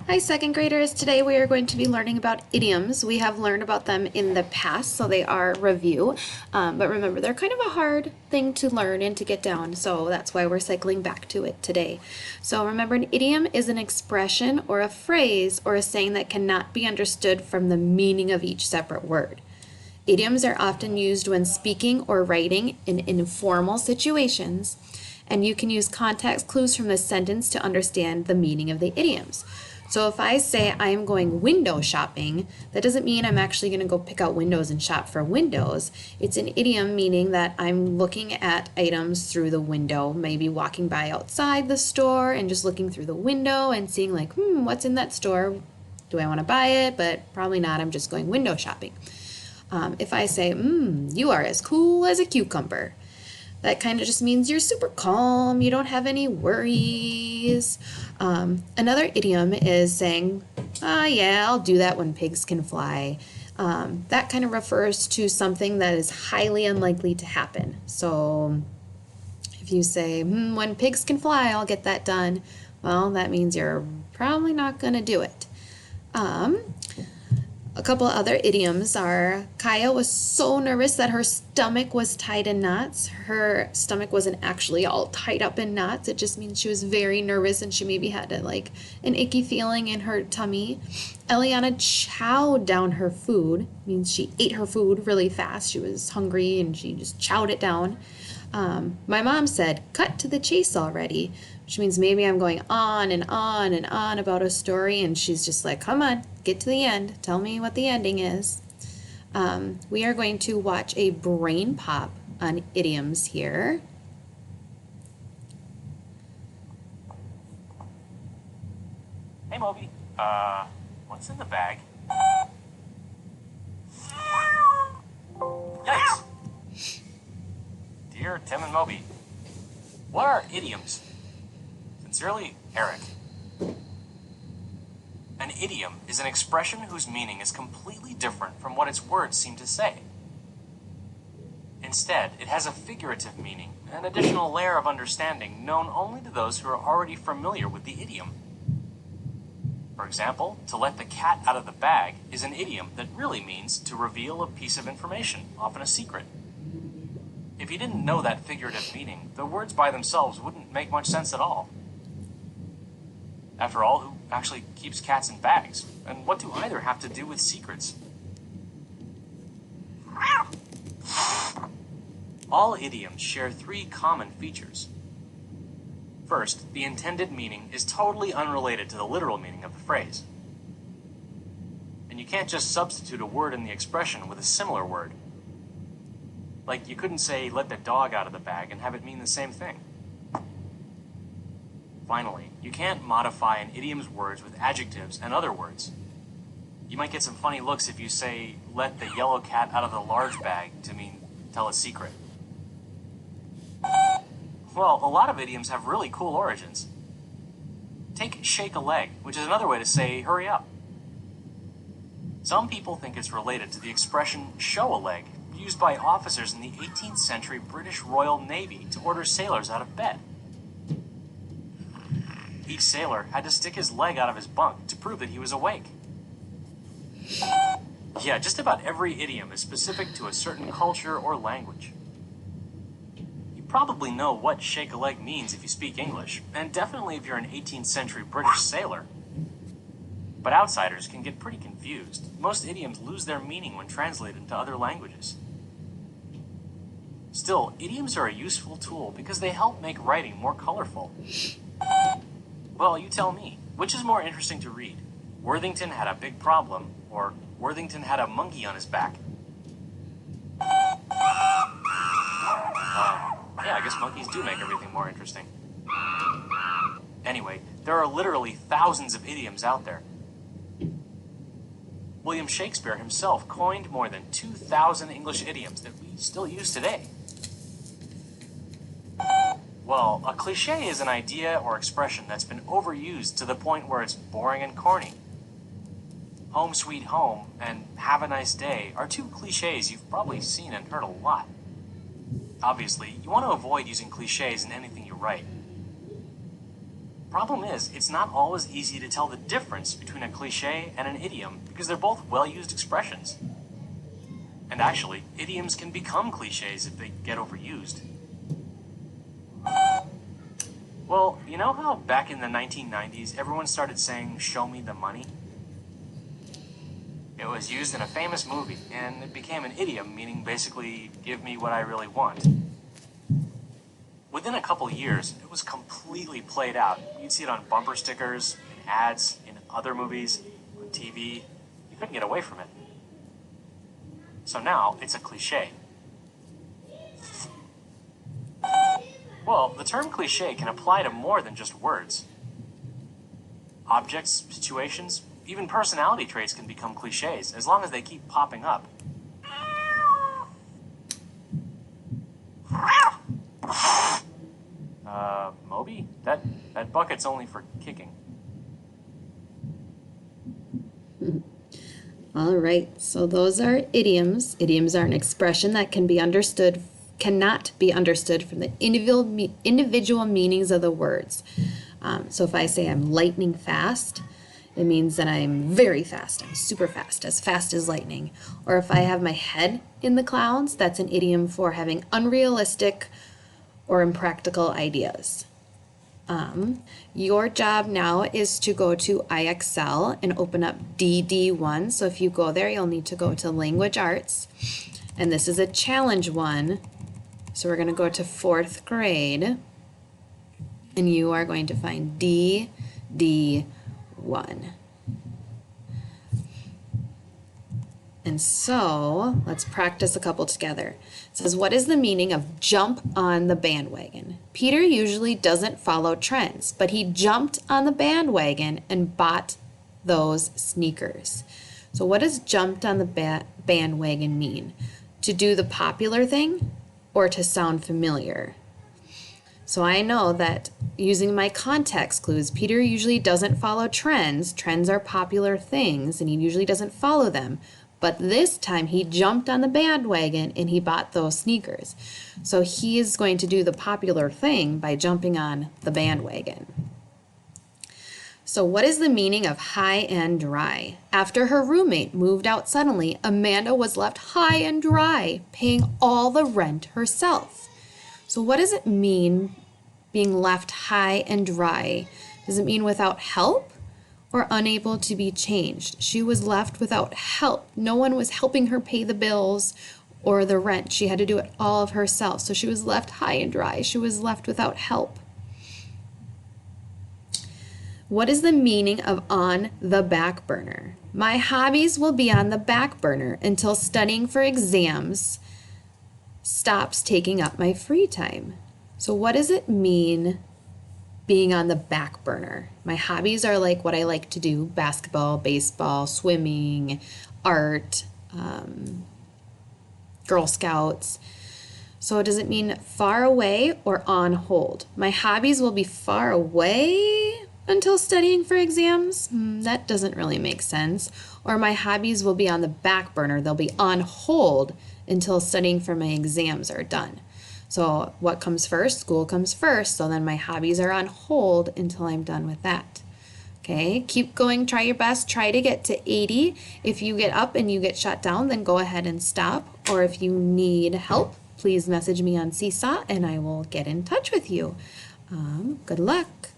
Hi, second graders. Today we are going to be learning about idioms. We have learned about them in the past, so they are review. But remember, they're kind of a hard thing to learn and to get down, so that's why we're cycling back to it today. So remember, an idiom is an expression or a phrase or a saying that cannot be understood from the meaning of each separate word. Idioms are often used when speaking or writing in informal situations, and you can use context clues from the sentence to understand the meaning of the idioms. So if I say I am going window shopping, that doesn't mean I'm actually going to go pick out windows and shop for windows. It's an idiom meaning that I'm looking at items through the window, maybe walking by outside the store and just looking through the window and seeing like, what's in that store? Do I want to buy it? But probably not. I'm just going window shopping. If I say, you are as cool as a cucumber, that kind of just means you're super calm, you don't have any worries. Another idiom is saying, yeah, I'll do that when pigs can fly. That kind of refers to something that is highly unlikely to happen. So if you say, when pigs can fly, I'll get that done, well, that means you're probably not going to do it. A couple other idioms are Kaya was so nervous that her stomach was tied in knots. Her stomach wasn't actually all tied up in knots. It just means she was very nervous and she maybe had like an icky feeling in her tummy. Eliana chowed down her food. Means she ate her food really fast. She was hungry and she just chowed it down. My mom said, cut to the chase already, which means maybe I'm going on and on and on about a story, and she's just like, come on, get to the end. Tell me what the ending is. We are going to watch a brain pop on idioms here. Hey, Moby. What's in the bag? Yikes! Dear Tim and Moby, what are idioms? Sincerely, Eric. An idiom is an expression whose meaning is completely different from what its words seem to say. Instead, it has a figurative meaning, an additional layer of understanding known only to those who are already familiar with the idiom. For example, to let the cat out of the bag is an idiom that really means to reveal a piece of information, often a secret. If you didn't know that figurative meaning, the words by themselves wouldn't make much sense at all. After all, who actually keeps cats in bags? And what do either have to do with secrets? All idioms share three common features. First, the intended meaning is totally unrelated to the literal meaning of the phrase. And you can't just substitute a word in the expression with a similar word. Like, you couldn't say, let the dog out of the bag and have it mean the same thing. Finally, you can't modify an idiom's words with adjectives and other words. You might get some funny looks if you say, let the yellow cat out of the large bag to mean tell a secret. Well, a lot of idioms have really cool origins. Take shake a leg, which is another way to say hurry up. Some people think it's related to the expression show a leg, used by officers in the 18th century British Royal Navy to order sailors out of bed. Each sailor had to stick his leg out of his bunk to prove that he was awake. Yeah, just about every idiom is specific to a certain culture or language. You probably know what shake a leg means if you speak English, and definitely if you're an 18th century British sailor. But outsiders can get pretty confused. Most idioms lose their meaning when translated into other languages. Still, idioms are a useful tool because they help make writing more colorful. Well, you tell me, which is more interesting to read? Worthington had a big problem, or Worthington had a monkey on his back? Yeah, I guess monkeys do make everything more interesting. Anyway, there are literally thousands of idioms out there. William Shakespeare himself coined more than 2,000 English idioms that we still use today. Well, a cliché is an idea or expression that's been overused to the point where it's boring and corny. Home sweet home and have a nice day are two clichés you've probably seen and heard a lot. Obviously, you want to avoid using clichés in anything you write. Problem is, it's not always easy to tell the difference between a cliche and an idiom because they're both well-used expressions. And actually, idioms can become cliches if they get overused. Well, you know how back in the 1990s everyone started saying, "Show me the money"? It was used in a famous movie, and it became an idiom, meaning basically, give me what I really want. Within a couple years, it was completely played out. You'd see it on bumper stickers, in ads, in other movies, on TV. You couldn't get away from it. So now, it's a cliche. Well, the term cliche can apply to more than just words. Objects, situations, even personality traits can become cliches as long as they keep popping up. Moby? That bucket's only for kicking. All right, so those are idioms. Idioms are an expression that cannot be understood from the individual meanings of the words. So if I say I'm lightning fast, it means that I'm very fast. I'm super fast as lightning. Or if I have my head in the clouds, that's an idiom for having unrealistic or impractical ideas. Your job now is to go to IXL and open up DD1. So if you go there, you'll need to go to Language Arts. And this is a challenge one. So we're going to go to 4th grade. And you are going to find DD1. And so let's practice a couple together. It says, what is the meaning of jump on the bandwagon? Peter usually doesn't follow trends, but he jumped on the bandwagon and bought those sneakers. So what does jumped on the bandwagon mean? To do the popular thing or to sound familiar? So I know that using my context clues, Peter usually doesn't follow trends. Trends are popular things and he usually doesn't follow them. But this time he jumped on the bandwagon and he bought those sneakers. So he is going to do the popular thing by jumping on the bandwagon. So what is the meaning of high and dry? After her roommate moved out suddenly, Amanda was left high and dry, paying all the rent herself. So what does it mean being left high and dry? Does it mean without help? Or unable to be changed? She was left without help. No one was helping her pay the bills or the rent. She had to do it all of herself. So she was left high and dry. She was left without help. What is the meaning of on the back burner? My hobbies will be on the back burner until studying for exams stops taking up my free time. So what does it mean being on the back burner? My hobbies are like what I like to do: basketball, baseball, swimming, art, Girl Scouts. So does it mean far away or on hold? My hobbies will be far away until studying for exams? That doesn't really make sense. Or my hobbies will be on the back burner. They'll be on hold until studying for my exams are done. So what comes first? School comes first. So then my hobbies are on hold until I'm done with that. Okay, keep going, try your best, try to get to 80. If you get up and you get shut down, then go ahead and stop. Or if you need help, please message me on Seesaw and I will get in touch with you. Good luck.